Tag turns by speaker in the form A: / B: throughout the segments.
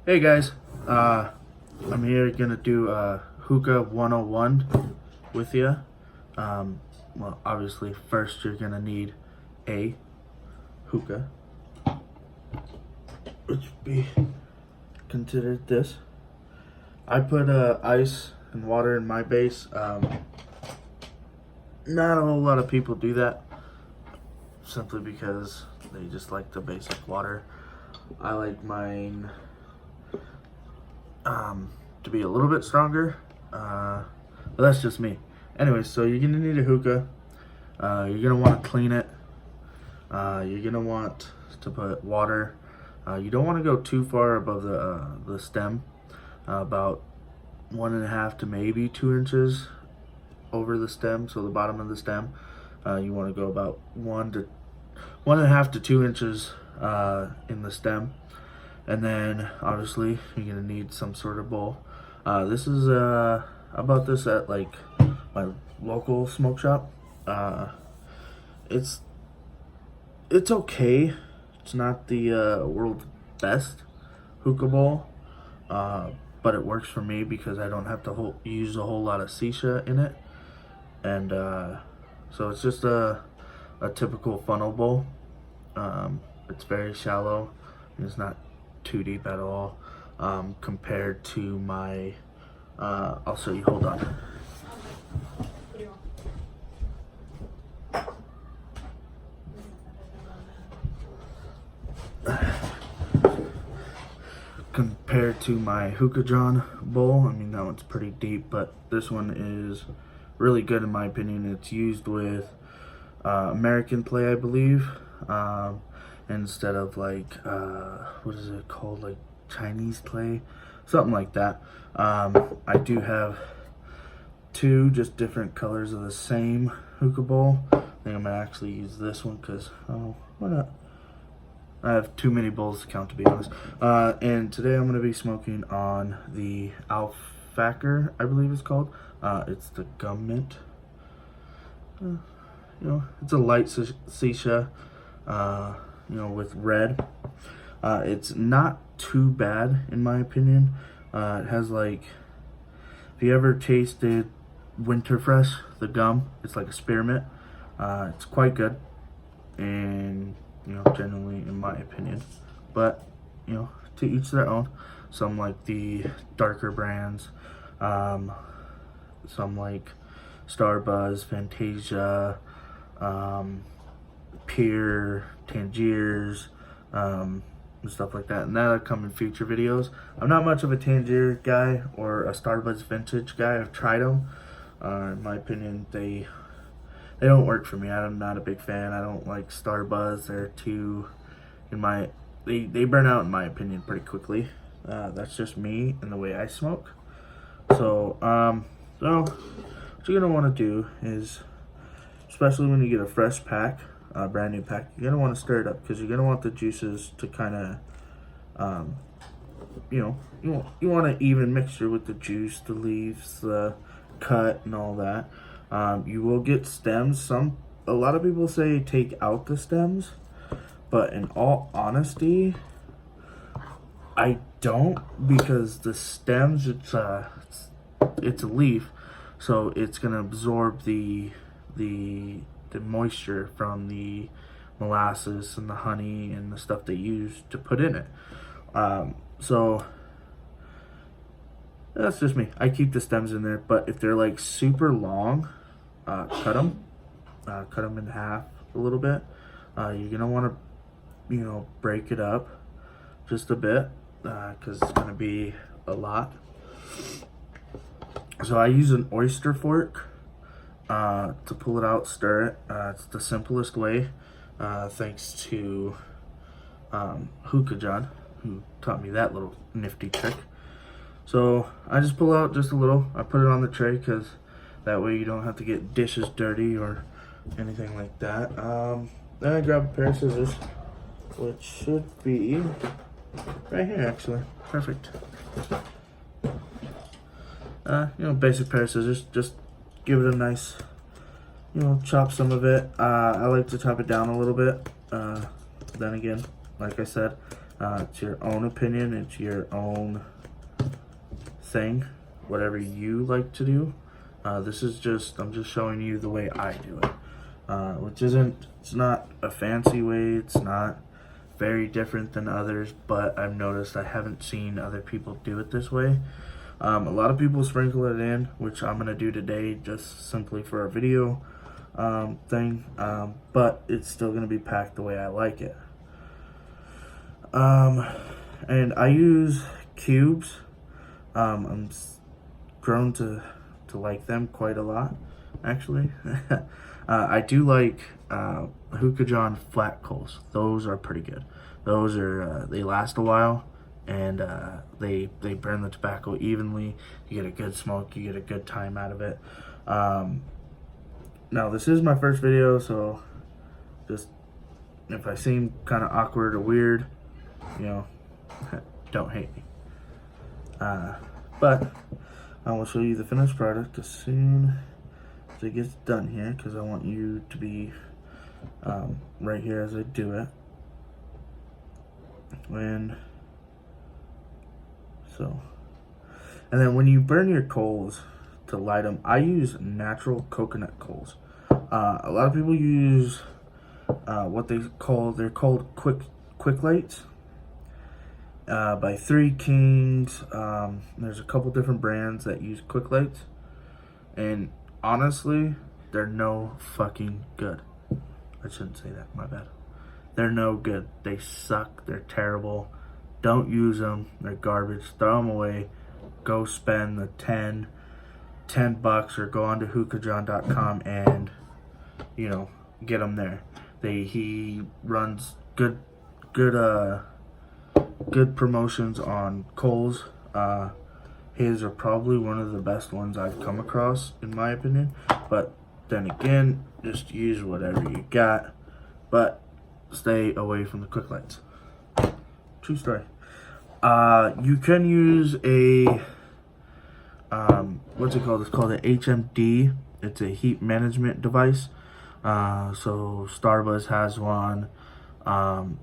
A: Hey guys, I'm here gonna do Hookah 101 with you. Well, obviously, first you're gonna need a hookah, which would be considered this. I put ice and water in my base. Not a whole lot of people do that, simply because they just like the basic water. I like mine to be a little bit stronger, but that's just me. Anyway, so you're gonna need a hookah. You're gonna want to clean it. You're gonna want to put water. You don't want to go too far above the stem, about 1.5 to maybe 2 inches over the stem, so the bottom of the stem. You want to go about 1.5 to 2 inches in the stem. And then obviously you're gonna need some sort of bowl. This is I bought this at like my local smoke shop. It's okay. It's not the world's best hookah bowl, but it works for me because I don't have to use a whole lot of shisha in it, and so it's just a typical funnel bowl. It's very shallow. It's not too deep at all, compared to my I'll show you, hold on. Compared to my Hookah John bowl, I mean that one's pretty deep, but this one is really good in my opinion. It's used with American clay, I believe, instead of like what is it called, like Chinese clay, something like that. I do have two just different colors of the same hookah bowl. I think I'm gonna actually use this one because why not? I have too many bowls to count, to be honest. And today I'm gonna be smoking on the Alfacker, I believe it's called. It's the gum mint. You know, it's a light shisha, you know, with red. It's not too bad in my opinion. It has like, if you ever tasted Winterfresh, the gum, it's like a spearmint. It's quite good, and you know, generally in my opinion, but you know, to each their own. Some like the darker brands, some like Starbuzz, Fantasia, Peer, Tangiers, and stuff like that, and that'll come in future videos. I'm not much of a Tangier guy or a Starbuzz vintage guy. I've tried them. In my opinion, they don't work for me. I'm not a big fan. I don't like Starbuzz. They're too, they burn out in my opinion pretty quickly. That's just me and the way I smoke. So what you're gonna want to do is, especially when you get a fresh pack, a brand new pack, you're gonna want to stir it up because you're gonna want the juices to kind of, you know, you want an even mixture with the juice, the leaves, the cut, and all that. You will get stems. A lot of people say take out the stems, but in all honesty, I don't, because the stems, it's a leaf, so it's gonna absorb the moisture from the molasses and the honey and the stuff they use to put in it. So that's just me. I keep the stems in there, but if they're like super long, cut them in half a little bit. You're gonna want to, you know, break it up just a bit, because it's gonna be a lot. So I use an oyster fork to pull it out, stir it. It's the simplest way, thanks to Hookah John, who taught me that little nifty trick. So I just pull out just a little. I put it on the tray because that way you don't have to get dishes dirty or anything like that. Then I grab a pair of scissors, which should be right here actually. Perfect. You know, basic pair of scissors. Just give it a nice, you know, chop some of it. I like to chop it down a little bit. Then again, like I said, It's your own opinion. It's your own thing. Whatever you like to do. I'm just showing you the way I do it. It's not a fancy way. It's not very different than others, but I've noticed I haven't seen other people do it this way. A lot of people sprinkle it in, which I'm going to do today just simply for a video thing, but it's still going to be packed the way I like it. And I use cubes. I'm grown to like them quite a lot, actually. I do like Hookah John flat coals. Those are pretty good. Those are they last a while, and they burn the tobacco evenly. You get a good smoke. You get a good time out of it. Now this is my first video, so just if I seem kind of awkward or weird, you know, don't hate me. But I will show you the finished product as soon as it gets done here, because I want you to be right here as I do it. And then when you burn your coals to light them, I use natural coconut coals. A lot of people use what they're called quick lights by Three Kings. There's a couple different brands that use quick lights, and honestly, they're no fucking good. I shouldn't say that, my bad. They're no good. They suck. They're terrible. Don't use them. They're garbage. Throw them away. Go spend the $10 or go on to hookahjohn.com and, you know, get them there. He runs good promotions on coals. His are probably one of the best ones I've come across, in my opinion. But then again, just use whatever you got, but stay away from the quick lights. True story. You can use a what's it called? It's called an HMD. It's a heat management device. So Starbuzz has one.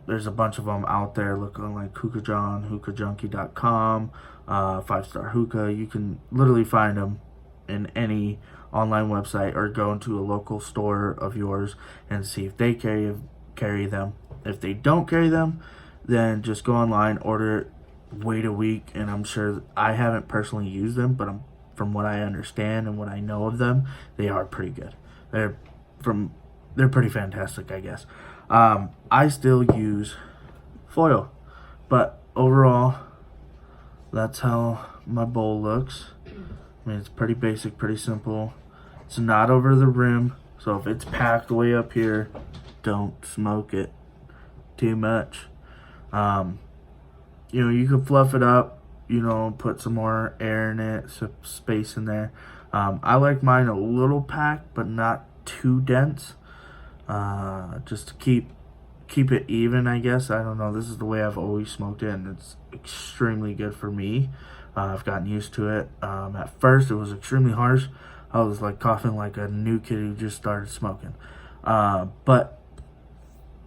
A: There's a bunch of them out there looking like Hookah John, hookahjunkie.com, 5-Star Hookah. You can literally find them in any online website, or go into a local store of yours and see if they carry them. If they don't carry them, then just go online, order it, wait a week, and I'm sure, I haven't personally used them, but from what I understand and what I know of them, they are pretty good. They're pretty fantastic, I guess. I still use foil, but overall, that's how my bowl looks. I mean, it's pretty basic, pretty simple. It's not over the rim, so if it's packed way up here, don't smoke it too much. You know, you could fluff it up, you know, put some more air in it, some space in there. I like mine a little packed, but not too dense. Just to keep it even, I guess. I don't know. This is the way I've always smoked it, and it's extremely good for me. I've gotten used to it. At first, it was extremely harsh. I was like coughing like a new kid who just started smoking. But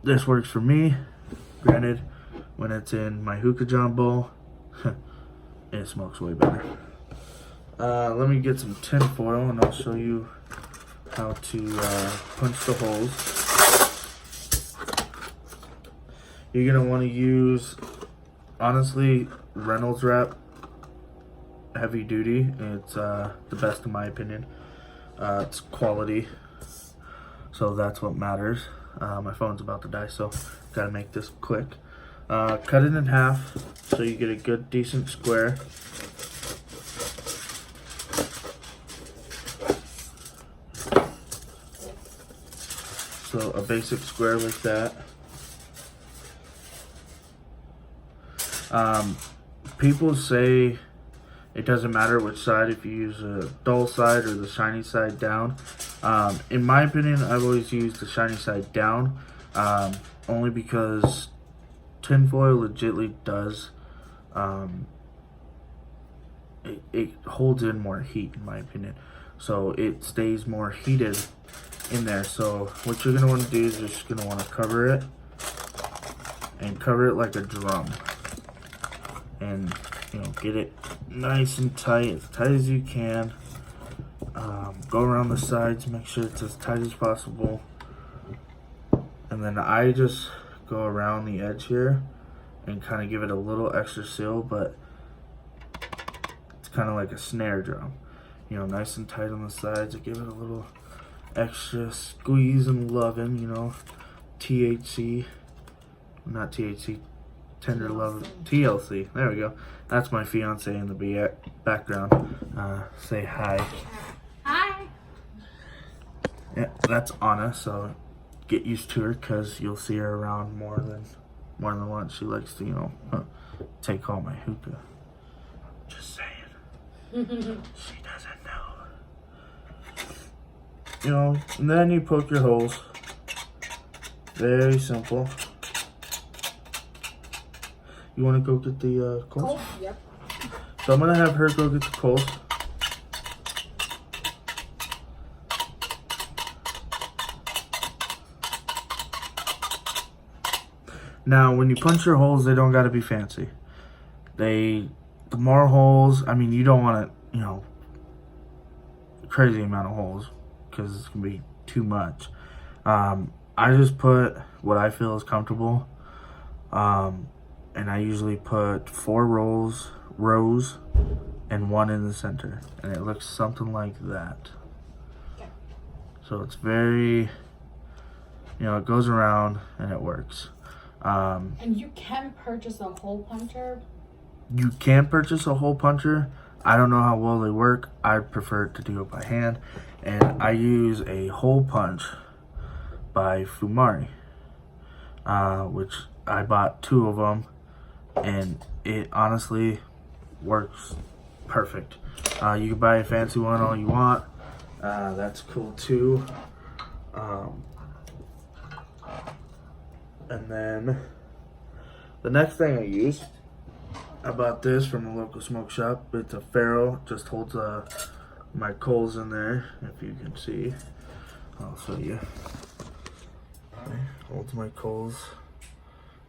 A: this works for me. Granted, when it's in my Hookah John bowl, it smokes way better. Let me get some tin foil and I'll show you how to punch the holes. You're going to want to use, honestly, Reynolds wrap, heavy duty. It's the best in my opinion. It's quality, so that's what matters. My phone's about to die, so gotta make this quick. Cut it in half so you get a good decent square. So a basic square like that. People say it doesn't matter which side, if you use a dull side or the shiny side down. In my opinion, I've always used the shiny side down, only because tinfoil legitly does, it holds in more heat, in my opinion. So it stays more heated in there. So what you're going to want to do is you're just going to want to cover it and cover it like a drum. And, you know, get it nice and tight as you can. Go around the sides, make sure it's as tight as possible. And then I just go around the edge here and kind of give it a little extra seal, but it's kind of like a snare drum. You know, nice and tight on the sides. I give it a little extra squeeze and loving, you know, THC, not THC, tender love, TLC. There we go. That's my fiance in the background. Say hi.
B: Hi.
A: Yeah, that's Anna. So get used to her, because you'll see her around more than once. She likes to, you know, take all my hookah. Just saying. She doesn't know. You know, and then you poke your holes. Very simple. You want to go get the coals?
B: Yep.
A: So I'm going to have her go get the coals. Now, when you punch your holes, they don't got to be fancy. The more holes, I mean, you don't want to, you know, crazy amount of holes, because it's going to be too much. I just put what I feel is comfortable. And I usually put 4 rows and 1 in the center. And it looks something like that.
B: Okay.
A: So it's very, you know, it goes around and it works.
B: And you can purchase a hole puncher.
A: You can purchase a hole puncher. I don't know how well they work. I prefer to do it by hand. And I use a hole punch by Fumari, which I bought 2 of them, and it honestly works perfect. You can buy a fancy one all you want. That's cool too. And then the next thing I use, I bought this from a local smoke shop. It's a ferrule, just holds my coals in there, if you can see. I'll show you. Okay, holds my coals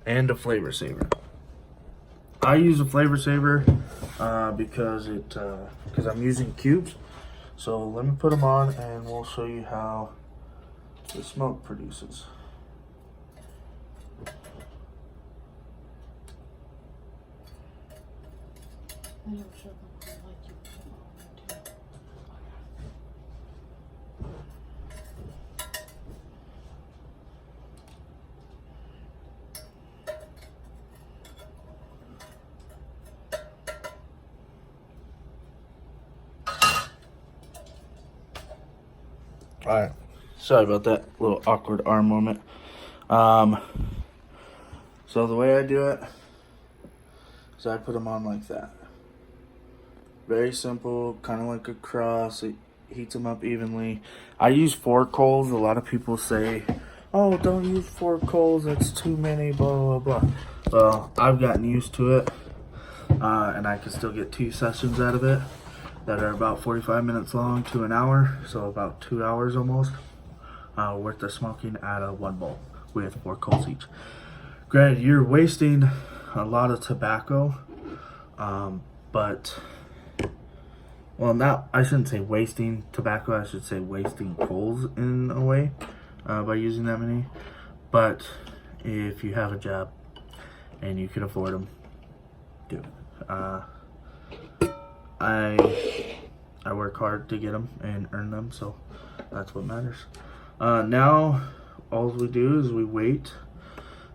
A: and a flavor saver. I use a flavor saver because I'm using cubes. So let me put them on and we'll show you how the smoke produces. Alright, sorry about that little awkward arm moment. So the way I do it is I put them on like that. Very simple, kind of like a cross. It heats them up evenly. I use 4 coals. A lot of people say, oh, don't use 4 coals, that's too many, blah, blah, blah. Well, I've gotten used to it, and I can still get 2 sessions out of it that are about 45 minutes long to an hour, so about 2 hours almost worth of smoking out of 1 bowl with 4 coals each. Granted, you're wasting a lot of tobacco, but, well, not, I shouldn't say wasting tobacco, I should say wasting coals in a way by using that many. But if you have a job and you can afford them, do it. I work hard to get them and earn them, so that's what matters. Now all we do is we wait,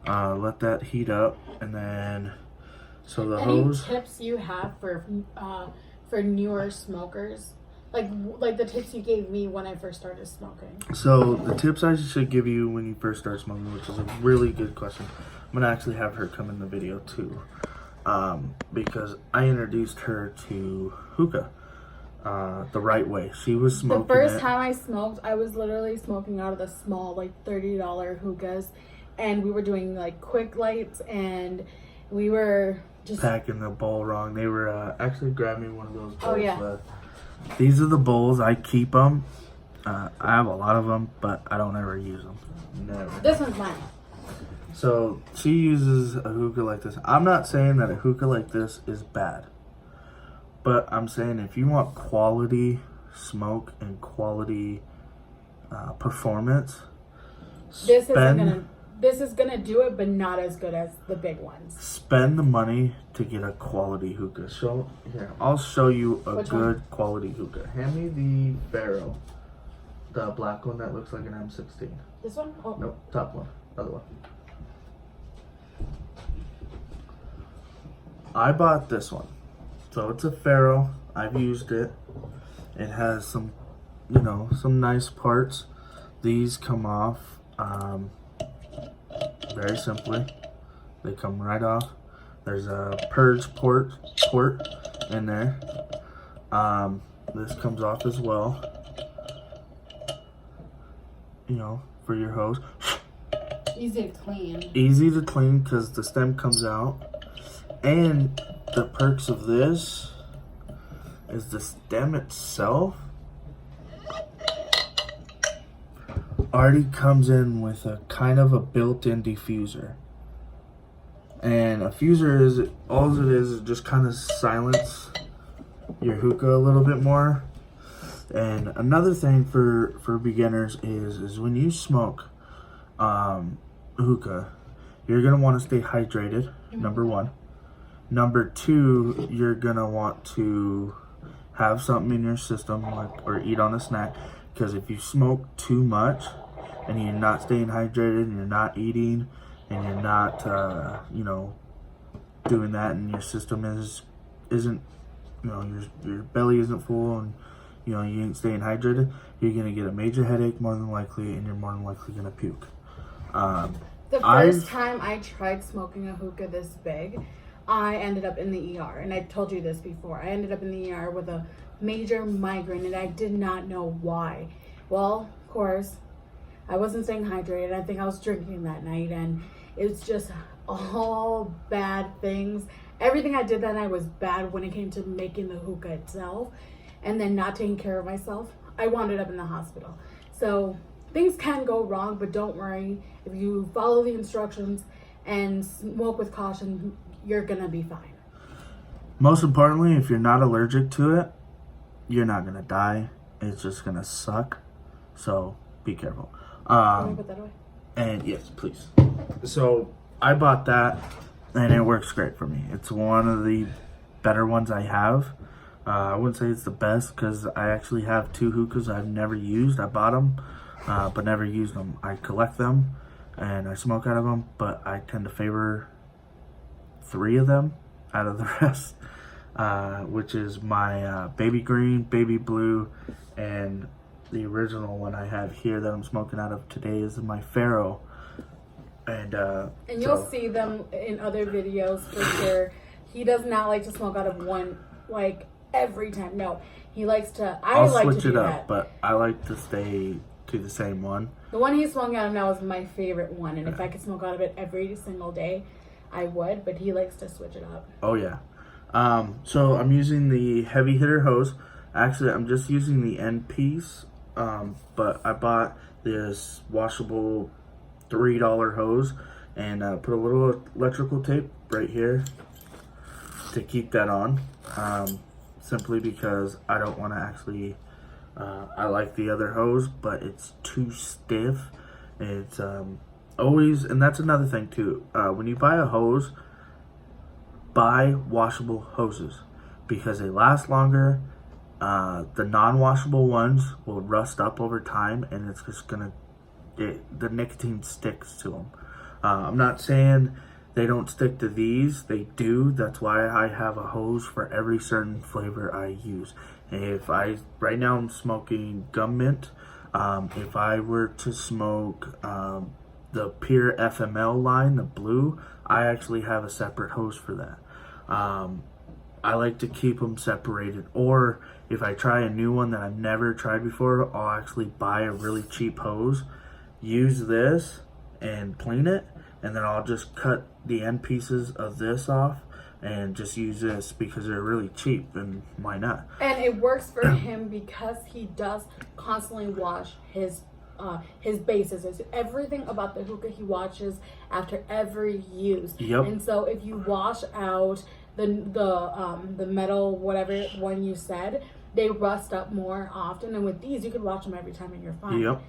A: let that heat up, and then so the hose.
B: Any tips you have for newer smokers, like the tips you gave me when I first started smoking?
A: So the tips I should give you when you first start smoking, which is a really good question. I'm gonna actually have her come in the video too. Because I introduced her to hookah the right way. She was smoking
B: the first time I smoked, I was literally smoking out of the small, like $30 hookahs, and we were doing like quick lights, and we were just
A: packing the bowl wrong. They were actually grabbing one of those bowls.
B: Oh yeah.
A: These are the bowls. I keep them. I have a lot of them, but I don't ever use them. Never.
B: This one's mine.
A: So she uses a hookah like this. I'm not saying that a hookah like this is bad, but I'm saying if you want quality smoke and quality performance,
B: This is gonna do it, but not as good as the big ones.
A: Spend the money to get a quality hookah. So here, I'll show you a
B: Which
A: good
B: one?
A: quality hookah. Hand me the barrel, the black one that looks like an M16.
B: This one? Oh.
A: Nope, top one, other one. I bought this one. So it's a Pharaoh. I've used it. It has some, some nice parts. These come off very simply. They come right off. There's a purge port in there. This comes off as well. For your hose.
B: Easy to clean.
A: Easy to clean because the stem comes out. And the perks of this is the stem itself already comes in with a kind of a built-in diffuser. And a diffuser is, all it is just kind of silence your hookah a little bit more. And another thing for beginners is when you smoke hookah, you're gonna want to stay hydrated, number one. Number two, you're gonna want to have something in your system, or eat on a snack, because if you smoke too much and you're not staying hydrated and you're not eating and you're not, doing that, and your system isn't, your belly isn't full, and you ain't staying hydrated, you're gonna get a major headache more than likely, and you're more than likely gonna puke.
B: The first time I tried smoking a hookah this big, I ended up in the ER, and I told you this before. I ended up in the ER with a major migraine, and I did not know why. Well, of course, I wasn't staying hydrated. I think I was drinking that night, and it was just all bad things. Everything I did that night was bad when it came to making the hookah itself, and then not taking care of myself. I wound up in the hospital. So things can go wrong, but don't worry. If you follow the instructions and smoke with caution, you're gonna be fine.
A: Most importantly, if you're not allergic to it, you're not gonna die. It's just gonna suck. So be careful.
B: Can we put that away?
A: And yes, please. So I bought that, and it works great for me. It's one of the better ones I have. I wouldn't say it's the best because I actually have two hookahs I've never used. I bought them, but never used them. I collect them and I smoke out of them, but I tend to favor 3 of them out of the rest, which is my baby green, baby blue, and the original one I have here that I'm smoking out of today is my Pharaoh. And
B: you'll see them in other videos for sure. He does not like to smoke out of one like every time. No, he likes to.
A: I'll switch it up, but I like to stay to the same one.
B: The one he's smoking out of now is my favorite one, and if I could smoke out of it every single day, I would. But he likes to switch it up.
A: Oh yeah. So I'm using the heavy hitter hose. Actually, I'm just using the end piece. But I bought this washable $3 hose and put a little electrical tape right here to keep that on. Simply because I don't want to actually. I like the other hose, but it's too stiff. It's always, and that's another thing too. When you buy a hose, buy washable hoses because they last longer. The non-washable ones will rust up over time, and it's just the nicotine sticks to them. I'm not saying they don't stick to these. They do. That's why I have a hose for every certain flavor I use. Right now I'm smoking gum mint. If I were to smoke the pure FML line, the blue, I actually have a separate hose for that. I like to keep them separated, or if I try a new one that I've never tried before, I'll actually buy a really cheap hose, use this and clean it, and then I'll just cut the end pieces of this off and just use this because they're really cheap, and why not?
B: And it works for him because he does constantly wash his his bases. It's everything about the hookah he watches after every use.
A: Yep.
B: And so if you wash out the metal, whatever one you said, they rust up more often. And with these, you can wash them every time and you're fine.
A: Yep.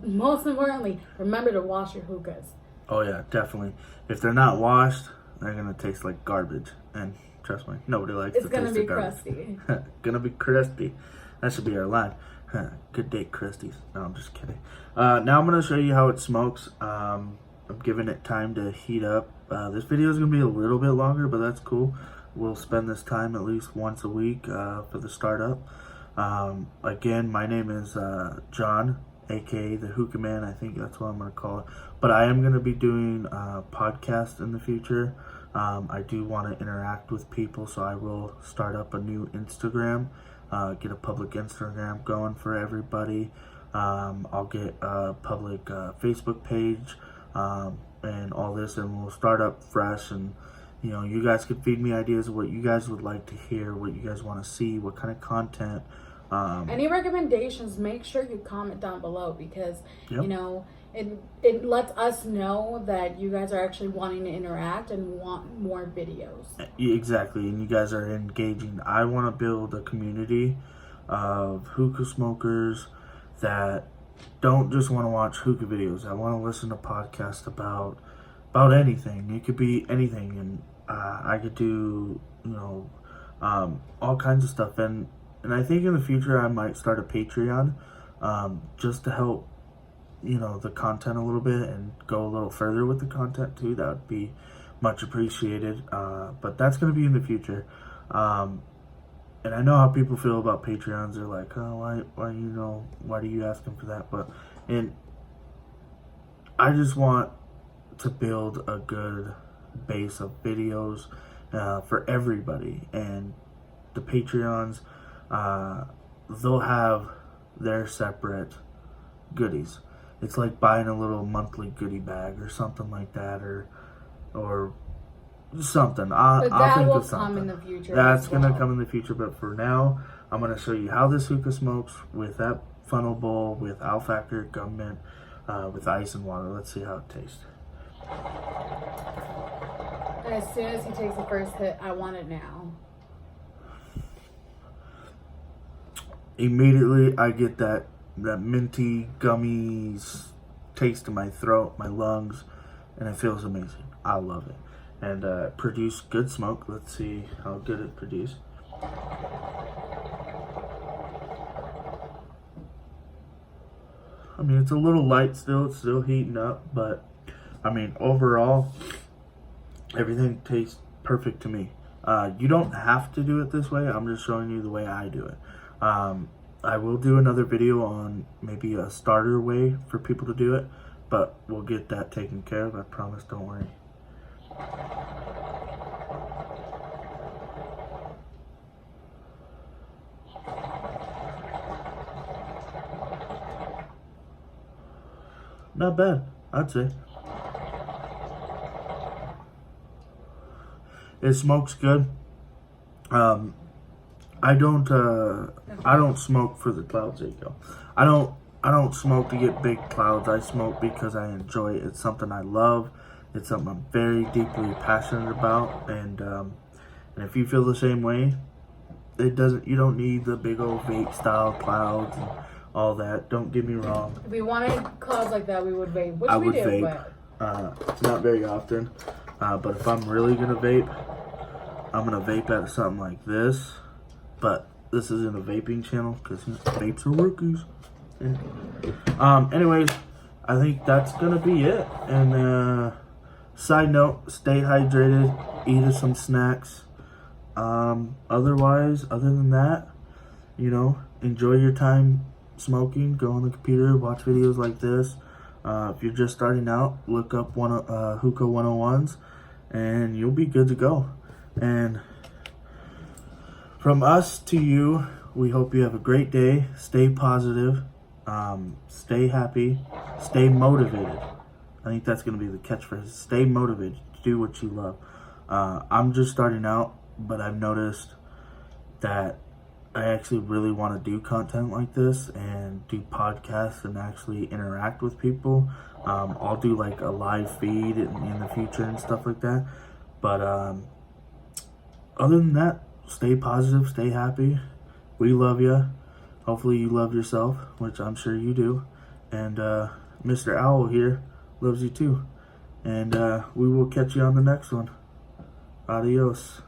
B: Most importantly, remember to wash your hookahs.
A: Oh yeah, definitely. If they're not washed, they're gonna taste like garbage. And trust me, nobody likes the taste of garbage.
B: It's gonna be crusty.
A: Gonna be crusty. That should be our line. Good day, crusties. No, I'm just kidding. Now I'm gonna show you how it smokes. I'm giving it time to heat up. This video is gonna be a little bit longer, but that's cool. We'll spend this time at least once a week for the startup. Again, my name is John, aka the Hookah Man. I think that's what I'm gonna call it. But I am gonna be doing podcasts in the future. I do want to interact with people, so I will start up a new Instagram, get a public Instagram going for everybody. I'll get a public Facebook page and all this, and we'll start up fresh. And you know, you guys could feed me ideas of what you guys would like to hear, what you guys want to see, what kind of content.
B: Any recommendations, make sure you comment down below, because
A: Yep.
B: you know, it lets us know that you guys are actually wanting to interact and want more videos.
A: Exactly, and you guys are engaging. I want to build a community of hookah smokers that don't just want to watch hookah videos. I want to listen to podcasts about anything. It could be anything, and I could do, you know, all kinds of stuff. And I think in the future I might start a Patreon just to help, you know, the content a little bit and go a little further with the content too. That would be much appreciated. But that's going to be in the future. And I know how people feel about Patreons. They're like, oh, why do you ask them for that? And I just want to build a good base of videos for everybody. And the Patreons, they'll have their separate goodies. It's like buying a little monthly goodie bag or something like that, or something. I'll think of something.
B: Come in the future.
A: That's gonna come in the future, but for now, I'm gonna show you how this hookah smokes with that funnel bowl, with owl factor, gum mint, with ice and water. Let's see how it tastes.
B: And as soon as he takes the first hit, I want it now.
A: Immediately, I get that minty, gummy taste in my throat, my lungs, and it feels amazing. I love it. And produce good smoke. Let's see how good it produced. I mean, it's a little light still. It's still heating up, but I mean, overall, everything tastes perfect to me. You don't have to do it this way. I'm just showing you the way I do it. I will do another video on maybe a starter way for people to do it, but we'll get that taken care of. I promise, don't worry. Not bad, I'd say. It smokes good. I don't smoke for the clouds. There you go. I don't smoke to get big clouds. I smoke because I enjoy it. It's something I love. It's something I'm very deeply passionate about. And if you feel the same way, you don't need the big old vape style clouds and all that. Don't get me wrong.
B: If we wanted clouds like that, we would vape, which
A: I
B: we
A: would
B: do.
A: vape.
B: But
A: Not very often. But if I'm really gonna vape, I'm gonna vape at something like this. But this isn't a vaping channel because vapes are rookies. Yeah. Anyways, I think that's gonna be it. And side note, stay hydrated, eat some snacks. Other than that, you know, enjoy your time smoking. Go on the computer, watch videos like this. If you're just starting out, look up Hookah 101s, and you'll be good to go. And from us to you, we hope you have a great day. Stay positive, stay happy, stay motivated. I think that's going to be the catchphrase. Stay motivated. Do what you love. I'm just starting out, but I've noticed that I actually really want to do content like this and do podcasts and actually interact with people. I'll do like a live feed in the future and stuff like that. But other than that, stay positive, stay happy. We love you. Hopefully you love yourself, which I'm sure you do. And Mr. Owl here loves you too. And we will catch you on the next one. Adios.